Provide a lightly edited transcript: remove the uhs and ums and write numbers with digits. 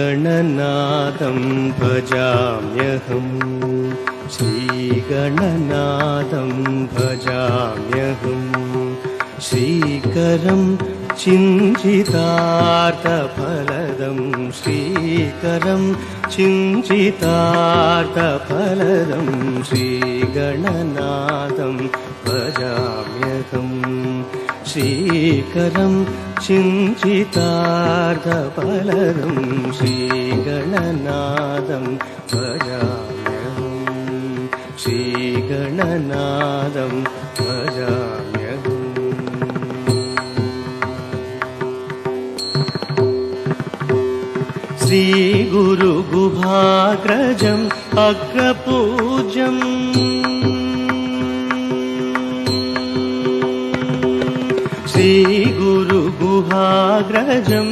श्रीगणनाथं भजाम्यहम् श्रीगणनाथं भजाम्यहम् श्रीकरं चिञ्चितार्थफलदं श्रीकरं चिञ्चितार्थफलदं श्रीगणनाथं भजाम्यहम् श्रीकरं चिञ्चितार्थफलदं श्रीगणनाथं भजाम्यहम् श्रीगणनाथं भजाम्यहम् श्रीगुरुगुहाग्रजम् अग्रपूज्यम् श्रीगुरुगुहाग्रजम्